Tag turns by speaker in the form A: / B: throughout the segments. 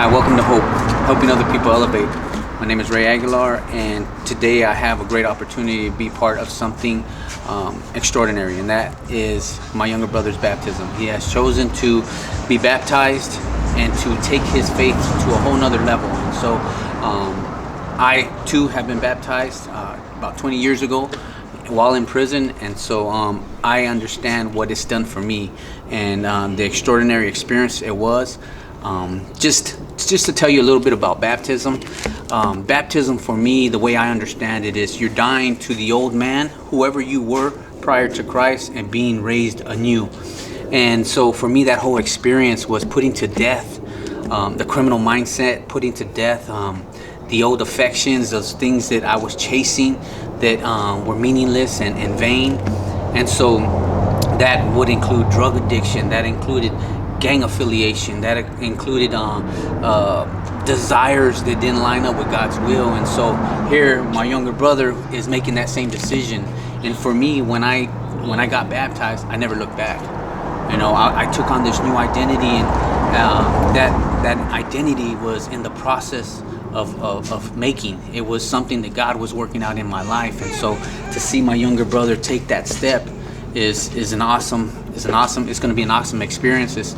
A: Hi, welcome to Hope, helping other people elevate. My name is Ray Aguilar, and today I have a great opportunity to be part of something extraordinary, and that is my younger brother's baptism. He has chosen to be baptized and to take his faith to a whole nother level. And so I too have been baptized about 20 years ago while in prison, and so I understand what it's done for me and the extraordinary experience it was. Just to tell you a little bit about baptism. Baptism for me, the way I understand it, is you're dying to the old man, whoever you were prior to Christ, and being raised anew. And so for me, that whole experience was putting to death the criminal mindset, putting to death the old affections, those things that I was chasing that were meaningless and vain. And so that would include drug addiction, that included gang affiliation, that included desires that didn't line up with God's will. And so here my younger brother is making that same decision. And for me, when I got baptized, I never looked back. You know, I took on this new identity, and that identity was in the process of making. It was something that God was working out in my life. And so to see my younger brother take that step is going to be an awesome experience.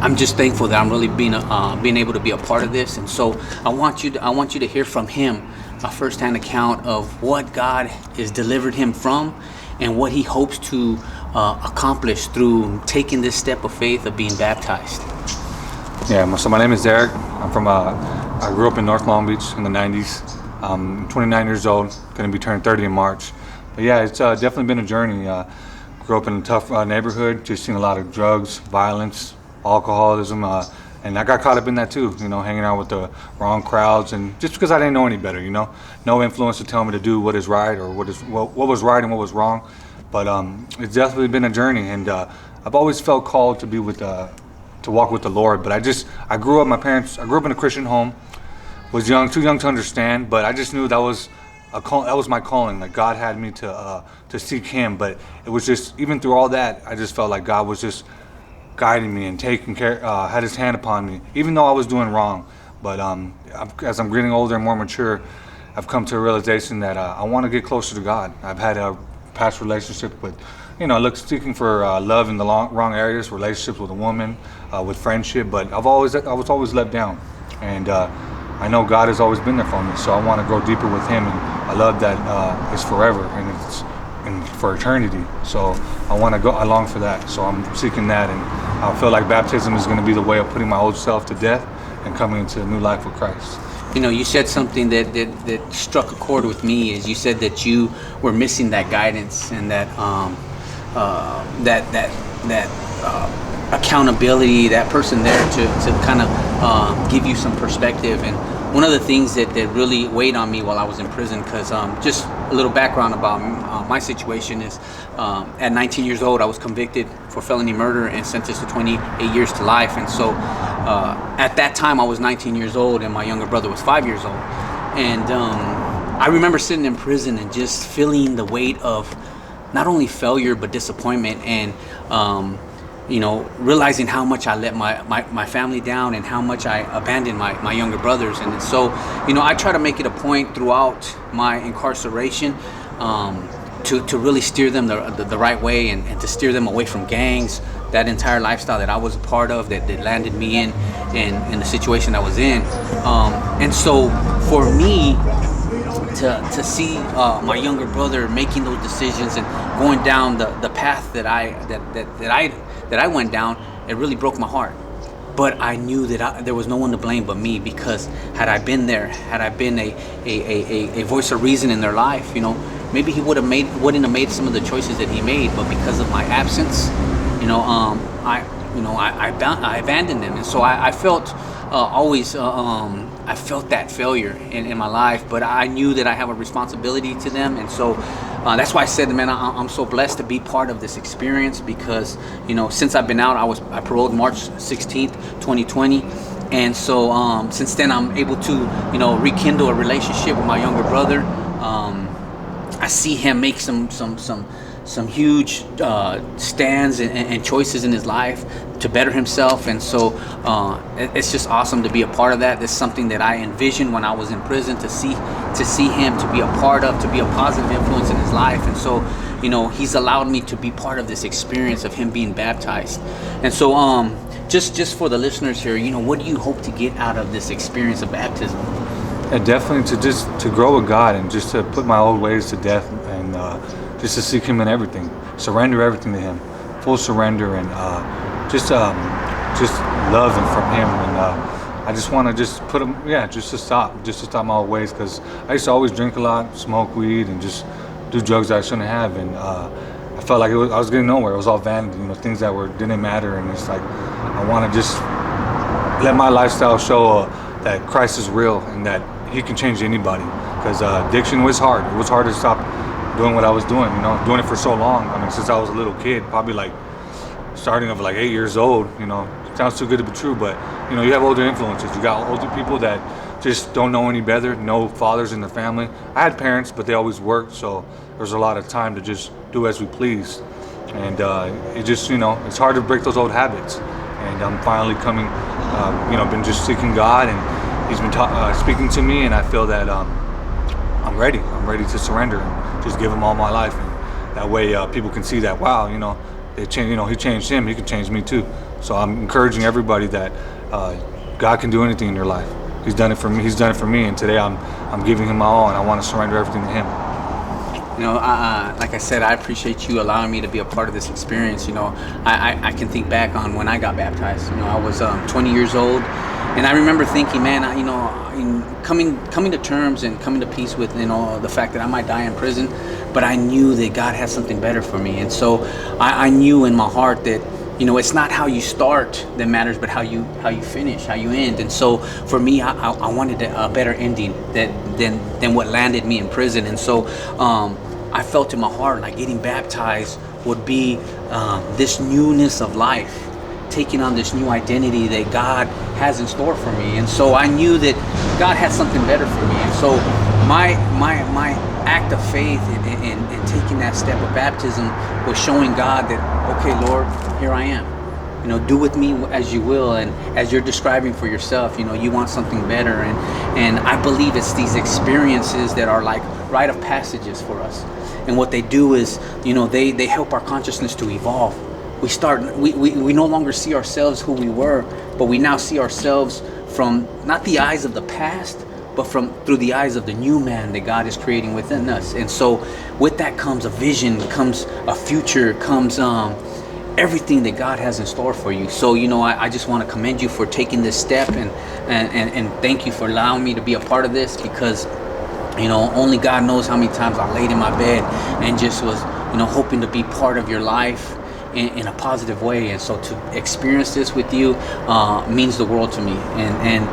A: I'm just thankful that I'm really being able to be a part of this. And so I want you to hear from him a firsthand account of what God has delivered him from and what he hopes to accomplish through taking this step of faith of being baptized.
B: Yeah, so my name is Derek. I grew up in North Long Beach in the 90s. I'm 29 years old, going to be turning 30 in March. But yeah, it's definitely been a journey. Grew up in a tough neighborhood, just seen a lot of drugs, violence, alcoholism, and I got caught up in that too, you know, hanging out with the wrong crowds, and just because I didn't know any better, you know, no influence to tell me to do what is right or what was right and what was wrong. But it's definitely been a journey, and I've always felt called to be to walk with the Lord. But I grew up in a Christian home, was too young to understand, but I just knew that was my calling. Like God had me to seek Him. But it was just, even through all that, I just felt like God was just guiding me and taking care, had His hand upon me, even though I was doing wrong. But as I'm getting older and more mature, I've come to a realization that I want to get closer to God. I've had a past relationship with, seeking for love in the wrong areas, relationships with a woman, with friendship. But I was always let down, and I know God has always been there for me. So I want to grow deeper with Him, and I love that it's forever and it's for eternity. So I want to go along for that. So I'm seeking that, and I feel like baptism is going to be the way of putting my old self to death and coming into a new life with Christ.
A: You know, you said something that struck a chord with me. Is you said that you were missing that guidance and that accountability, that person there to kind of give you some perspective. And one of the things that really weighed on me while I was in prison, because just a little background about my situation is, at 19 years old, I was convicted for felony murder and sentenced to 28 years to life. And so at that time, I was 19 years old, and my younger brother was 5 years old. And I remember sitting in prison and just feeling the weight of not only failure, but disappointment, and realizing how much I let my family down and how much I abandoned my younger brothers. And so, I try to make it a point throughout my incarceration to really steer them the right way, and to steer them away from gangs, that entire lifestyle that I was a part of that landed me in the situation I was in. And so for me, to see my younger brother making those decisions and going down the path that I went down, it really broke my heart. But I knew that there was no one to blame but me, because had I been there, had I been a voice of reason in their life, maybe he wouldn't have made some of the choices that he made. But because of my absence, I abandoned them. And so I felt always I felt that failure in my life, but I knew that I have a responsibility to them. And so that's why I said, man, I'm so blessed to be part of this experience, because since I've been out, I paroled March 16th 2020, and so since then I'm able to rekindle a relationship with my younger brother. I see him make some some huge stands and choices in his life to better himself. And so it's just awesome to be a part of that. It's something that I envisioned when I was in prison, to see him, to be a part of, to be a positive influence in his life. And so, you know, he's allowed me to be part of this experience of him being baptized. And so just for the listeners here, you know, what do you hope to get out of this experience of baptism?
B: And definitely to grow with God, and just to put my old ways to death, and just to seek Him in everything, surrender everything to Him, full surrender, and just loving from Him. And I just want to just put Him, just to stop my old ways, because I used to always drink a lot, smoke weed, and just do drugs that I shouldn't have, and I felt like I was getting nowhere. It was all vanity, you know, things that didn't matter, and it's like I want to just let my lifestyle show that Christ is real and that He can change anybody. Because addiction was hard. It was hard to stop doing what I was doing, you know, doing it for so long. I mean, since I was a little kid, probably like starting of like 8 years old, you know. Sounds too good to be true, but you know, you have older influences. You got older people that just don't know any better, no fathers in the family. I had parents, but they always worked, so there was a lot of time to just do as we pleased. And it just, you know, it's hard to break those old habits. And I'm finally coming, you know, been just seeking God, and He's been speaking to me, and I feel that I'm ready to surrender and just give Him all my life. And that way people can see that, wow, you know, He changed him, He can change me too. So I'm encouraging everybody that God can do anything in your life. He's done it for me, and today I'm giving Him my all, and I want to surrender everything to Him.
A: You know, like I said, I appreciate you allowing me to be a part of this experience. You know, I can think back on when I got baptized. You know, I was 20 years old, and I remember thinking, man, coming to terms and coming to peace with, you know, the fact that I might die in prison, but I knew that God had something better for me. And so I knew in my heart that, you know, it's not how you start that matters, but how you finish, how you end. And so for me, I wanted a better ending than what landed me in prison. And so I felt in my heart like getting baptized would be this newness of life, taking on this new identity that God has in store for me. And so I knew that God had something better for me. And so my act of faith in taking that step of baptism was showing God that, okay, Lord, here I am. You know, do with me as you will. And as you're describing for yourself, you know, you want something better. And I believe it's these experiences that are like rite of passages for us. And what they do is, you know, they help our consciousness to evolve. We no longer see ourselves who we were, but we now see ourselves from not the eyes of the past, but through the eyes of the new man that God is creating within us. And so with that comes a vision, comes a future, comes everything that God has in store for you. So, you know, I just want to commend you for taking this step, and thank you for allowing me to be a part of this, because, you know, only God knows how many times I laid in my bed and just was, you know, hoping to be part of your life in a positive way. And so to experience this with you means the world to me. And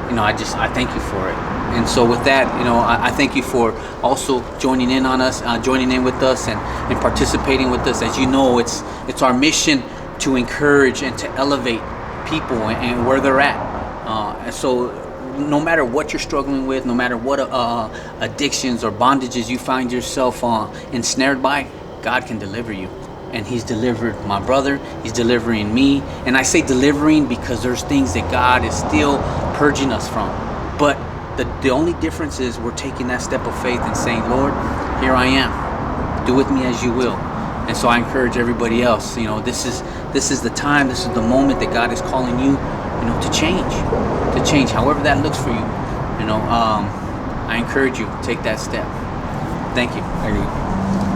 A: you know, I thank you for it. And so with that, you know, I thank you for also joining in with us and participating with us. As you know, it's our mission to encourage and to elevate people and where they're at. And so no matter what you're struggling with, no matter what addictions or bondages you find yourself ensnared by, God can deliver you. And He's delivered my brother, He's delivering me. And I say delivering because there's things that God is still purging us from. But the only difference is we're taking that step of faith and saying, Lord, here I am. Do with me as you will. And so I encourage everybody else, you know, this is the time, this is the moment that God is calling you, you know, to change, however that looks for you. You know, I encourage you, take that step. Thank you.
B: Thank you.